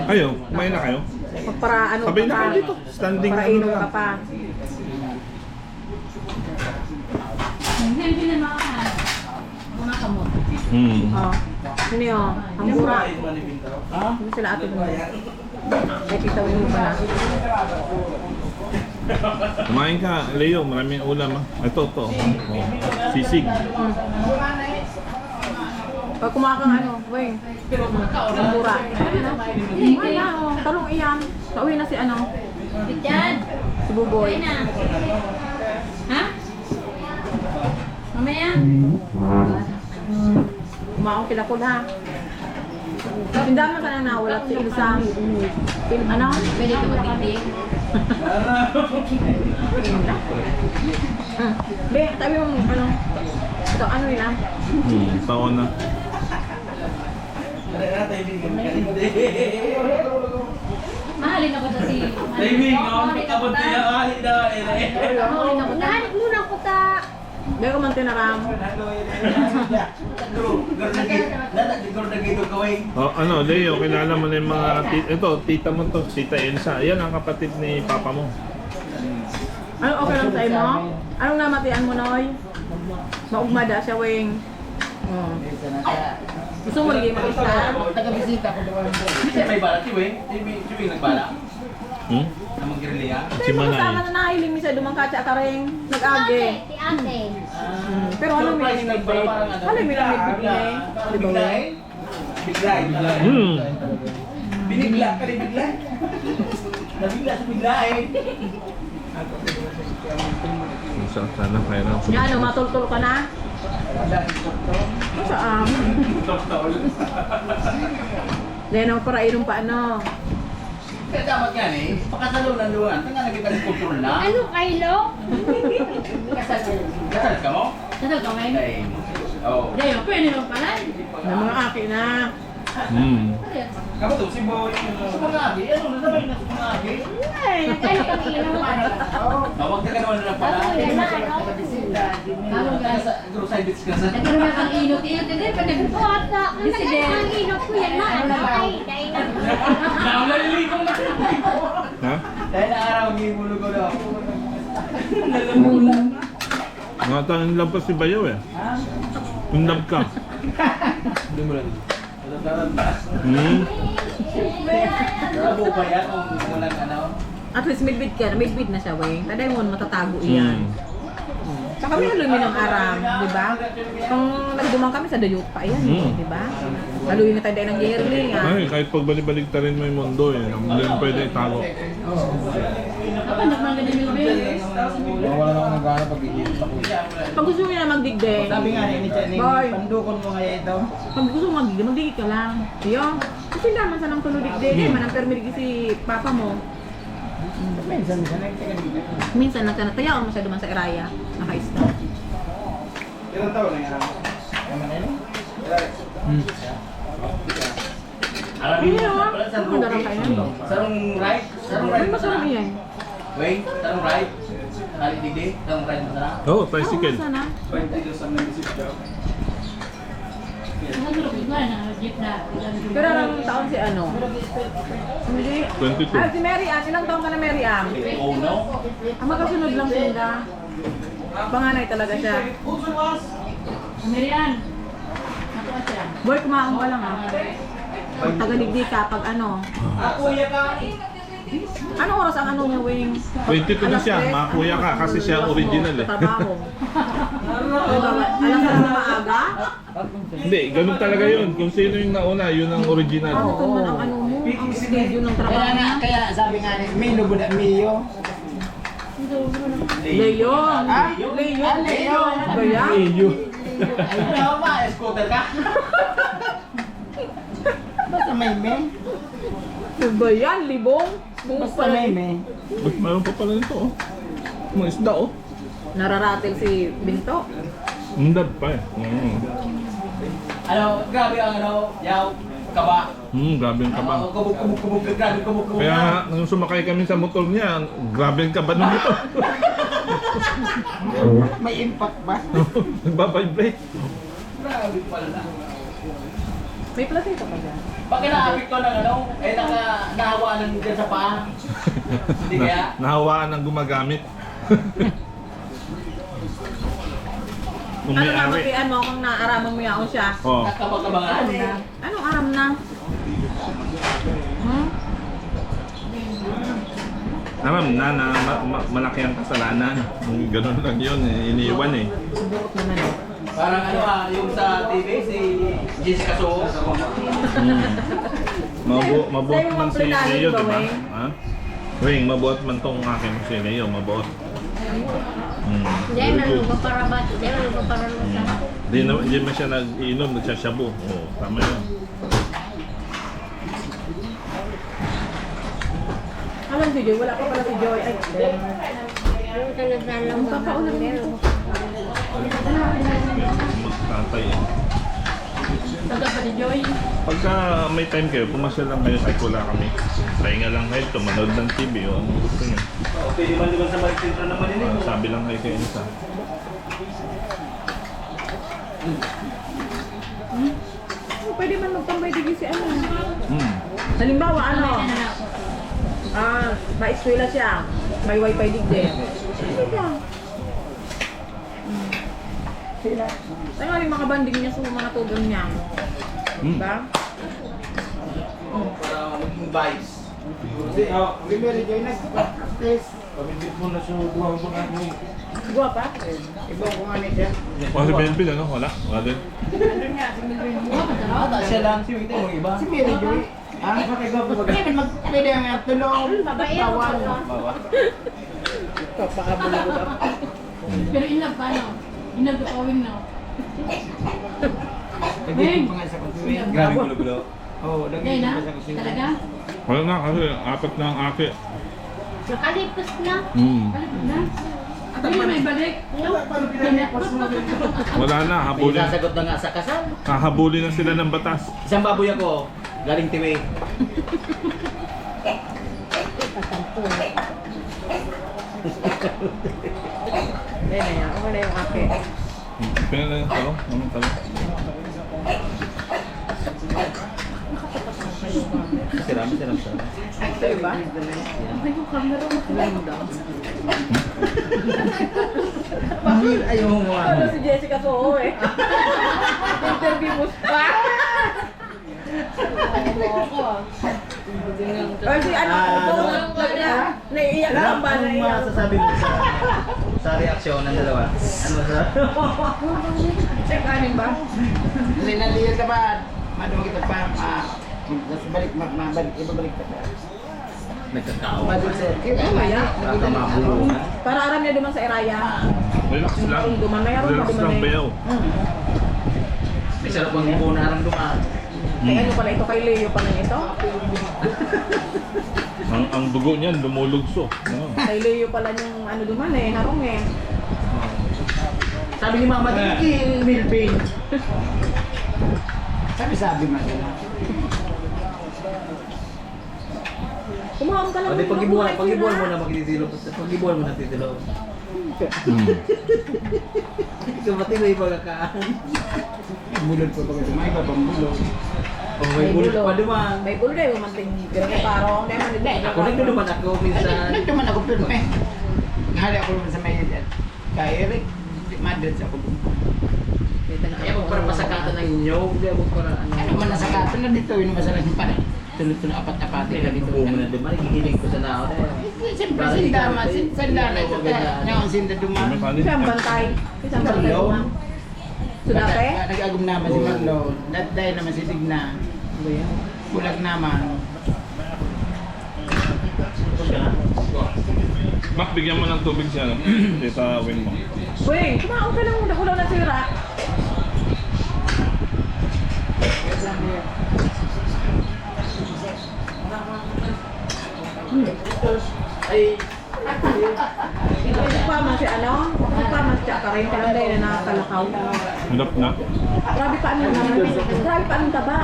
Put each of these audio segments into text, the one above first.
Ayo, kumain na kayo? Para ano Sabay ka na pa. kayo dito. Standing Para ano inom na ka lang. pa. Hindi na makakahan. Mga kamot. Oh. Sino yun? Hambura. Sino sila ate mo? Ay, kita mo ba na? Kumain ka, Leo. Maraming ulam ah. Ito. Oh. Sisig. Pag kumain kang ano, weng. Hambura. Ay na, oh. Talong iyan. Pauwi na si ano? Diyan. Si Buboy. Ay na. Ha? Mamaya? Kumaong kinakul ha. Tindaman ka na nawalat si isang ano? Pwede ka magdidig. Be, tabi mo ano? Ito ano nila? Taon na. Mahalin ako sa si... Timing, no? Kapag tinakahit na, Mahalin ako. Nahanip muna ako ta. Be ko man tinaram. Oh, ano, Leo, kilala mo na yung mga ito, tita mo to, tita Elsa. Yan ang kapatid ni papa mo. Ano okay lang sa imo? Anong namatian mo noy? Maugmada siya weng. Oh. Gusto mo lagi makita? Taga-bisita ko doon. Kasi may bala, si Weng. Si Weng nagbala. Namang girilya. Si Pero Manay. sama na nahiling mi sa dumangkatsa kareng nag-age. Ti ate. Pero ano mi ni midbed? Ano mi lang midbed ni? Di ba weng? Biglay. Binigla ka rin bigla. Nabigla sa bigla eh. Sana kaya na. Nga ano, matultul ka na? Saan? Then ang para inom pa ano? Kaya dapat yan eh. Pakasalunan doon. Tanga na kita ng kultur na. Ano kailo? Kasal ka mo? Kasal ka may? Ay. Oo. Dayo, pwede naman pala. Ng mga aki na. Kamu tuh si Boy. Sumangagi. Ano na sabay na sumangagi? Ay, nagkailo kang ino. Huwag ka naman na pala. Ano yan na, ano? Ano yan? Guru side bits ka sa. Nagkaroon na kang inot-inot. Hindi, pwede ko ata. Ang inot ko yan na. Ano ay, dahil na. Naliligo na. Ha? Dahil na araw, gimulog ko daw. Mga taon lang pa si Bayaw eh. Tundab ka. Hindi mo lang. Labo ba yan kung walang ano? At least midbid ka, midbid na siya weng. Taday mo matatago iyan. Saka may halumi ng aram, di ba? Kung nagdumang kami sa dayot pa, ayan, di ba? Haluin na tayo ng yearling, ha? Ay, kahit pagbalik-balik ta rin mo yung mundo eh. Hindi mo pwede itago. Apa, nagmagaling yung baby? Wala na ako nag-ano pag-iinit ako. Pag gusto mo na magdigdig, Sabi nga ni Channing, Boy. pandukon mo kaya ito. pag gusto mo magdigdig, magdigdig ka lang. Iyo. Kasi naman sa nang tuludigdig, eh, manang permirigi si papa mo. Minsan nagtagal. Minsan nagtanatayaw mo siya duman sa Iraya, naka-ista. Ilang taon na yan? Iyo, ano darang kayo na? Sarong right? Sarong Ay, right masarap masarap. yan. Wait, sarong right? Kali digdi, sarong right masarap. Oo, tricycle. Sana. 22 sa naisip daw. Nagulog ko na, jeep na. Pero anong taon si ano? Hindi. 22. Ah, si Mary Ann. Ilang taon ka na Mary Ann? Oh no? Ang magkasunod lang sila. Panganay talaga siya. Mirian. Nakuha siya. Boy, kumaong ka lang ha. Pag tagaligdi ka, pag ano. Kuya ka! Anong oras ang ano niya, Wing? 22 na siya, makakuya ka kasi siya ang original eh. Trabaho. Alam ka na maaga? Hindi, ganun talaga yun. Kung sino yung nauna, yun ang original. Ano to man ang ano mo? Ang schedule ng trabaho Kaya nga, niya? kaya sabi nga ni Mino Buda Mio. Leo. Ah? Leo. Leo. Ba yan? Iyo. Ano ba? Scooter ka? Basta may me. Ba yan? Libong? Basta may me. Ba't mayroon pa pala nito oh. Mga isda oh. Nararatil si Binto. Mundad pa eh. Ano, grabe ang ano, yaw, kaba. Grabe ang kaba. Kubog, grabe kubog. Kaya nung sumakay kami sa motor niya, grabe ang kaba nung ito. May impact ba? Nagbabibrate. Grabe pala na. May platito pa dyan. Pag kinaapit ko ng ano, nahawaan lang dyan sa paa. Hindi kaya? Nahawaan ng gumagamit. Kung Ano may na ari. mapian mo kung naaraman mo yaon siya? Oh. Nakabag-kabangan. Anong aram na? Hmm? Alam na malaki ang kasalanan. Ganun lang yun, iniiwan eh. Sigurot naman eh. Parang ano yung sa TV, si Jessica Soho. Mabuot man si Leo, di ba? Weng? Ha? Weng, mabuot man tong akin si Leo, mabuot. Hindi, nalugo para ba? Hindi, nalugo para lusa. Di man siya nag-iinom, nagsasyabu. Oo, tama yun. Alam si Joy, wala pa pala si Joy. Ay, Yung talagang papaulan mo. Magtatay eh. Taga pa ni Joy. Pagka may time kayo, pumasya lang kayo kahit wala kami. Pahinga lang kayo, tumanood ng TV o ano gusto nyo. Pwede man naman sa Balik Central naman yun eh. Sabi lang kayo kayo isa. Pwede man magtambay digil si ano. Hmm. Halimbawa ano, ma-eskwela siya, may wifi digde. Hindi ka. Ay nga yung mga banding niya sa mga tugang niya. Diba? Para maging vibes. Gua pa? O si Benpin ano? Wala? Wala din. Siya lang, si Wing yung iba. Si Mary Joy. Pwede ang tulong. babae Tawag. Papakabuli ko daw. Pero in love ka, no? In love ka, Wing, no? Nagiging pa nga sa kutuwin. Grabe gulo-gulo. Oo, Hindi nagiging na? pa sa kutuwin. Talaga? Wala na kasi apat na ang aki. Nakalipos na. Kalipot na? Hindi may balik. Wala na, habulin. Sasagot na nga sa kasal. Hahabulin na sila ng batas. Isang baboy ako, galing Tiwi. Hindi na yan. Okay na yung ake. Kaya na yung talong? Anong talong? Siram. Ito iba? Alam daw. Ayaw mo Ano si Jessica Soho eh. Interview mo pa. Or si ano, naiiyak ka ba? Anong Naiiyak. masasabi mo sa reaksyon ng dalawa? Ano masasabi? Check anin ba? Linaliyan ka ba? Madumag kita pa. Tapos balik, ibabalik ka pa. Nagkakao. Madul sir. Ano ba yan? Baka mabulungan. Para aram niya duman sa Eraya. Relax lang. Kung duman, mayroon pa Relax duman lang eh. bayaw. May sarap ang muna harang dumaan. Kaya ano pala ito kay Leo pala ito? Ang dugo niyan lumulugso. No. Kay Leo pala yung ano duman eh, harong eh. Sabi ni Mama, di Milpin. Sabi man. Kumaharong ka lang. O di pagibuhan mo na magtitilo. Pagibuhan mo na titilo. Ikaw ba tinoy pagkakaan? Bulod po pag may babambulod. Oh, may bulot pa duman. May bulot eh, umanting pero may parong. Hindi man hindi. Ako nagduduman ako minsan. Nagduman ako pero eh. Hali ako naman sa may edad. Kaya Eric, madad sa ako. Kaya mo para pasakatan ng inyo. Hindi mo para ano. Ano man nasa kato na dito, yun masarap yung pala. Tulad-tulad apat-apati na dito. Bumo na duman. Gigiling ko sa naon. Siyempre, sindama, sandala. Ngayon, sinda dumang. Isang bantay. Isang bantay duman. Sudape? Nag-agum naman si Marlon. Dahil naman si Signa. Bulag naman. Bak, bigyan mo ng tubig siya. No? Sa wing mo. Weng, kumaon ka lang muna. Kulaw na sira. Ay, Pa man si ano? Pa man si Chakarin. Kailang dahil na nakakalakaw. Hirap na. Grabe pa anong naman. Grabe pa anong taba.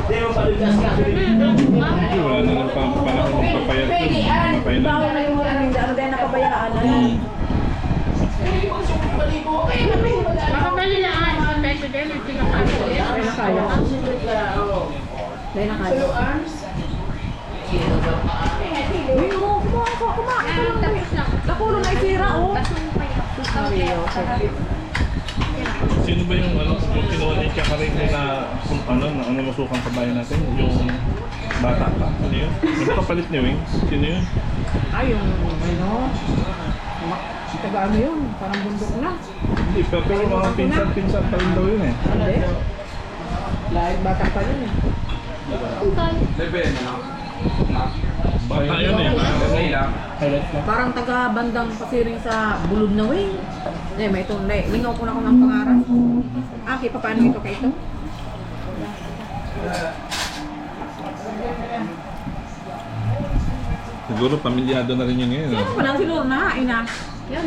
di mo palugas ka. Kasi wala na ng panahon ng papayat. Papayat na. Bawal na yung ano dahil napabayaan. Ano? Baka malilaan. Tayo din, hindi na kaya. Ay, nakaya. Dahil na kayo. Uy, no, kumain ka lang. Tapos lang. Nakulo na isira, oh. Basong pa yun. Seryoso. Sino ba yung yung kinuha ni Chakarin na kung ano masukang kabayan natin? Yung bata pa. Ano yun? Yung kapalit ni Wing? Sino yun? Ay, yung ano, taga ano yun, parang bundok na. Hindi, pero mga pinsan pa rin daw yun eh. Hindi. Lahit bata pa yun eh. Level, ano? Bata yun eh. Okay lang. Parang taga bandang pasiring sa Bulod na Wing. Eh, may itong lingaw ko na ako ng pangaran. Okay, paano ito kay ito? Siguro pamilyado na rin yun ngayon. Sino pa lang si Lorna? Ina. Yan.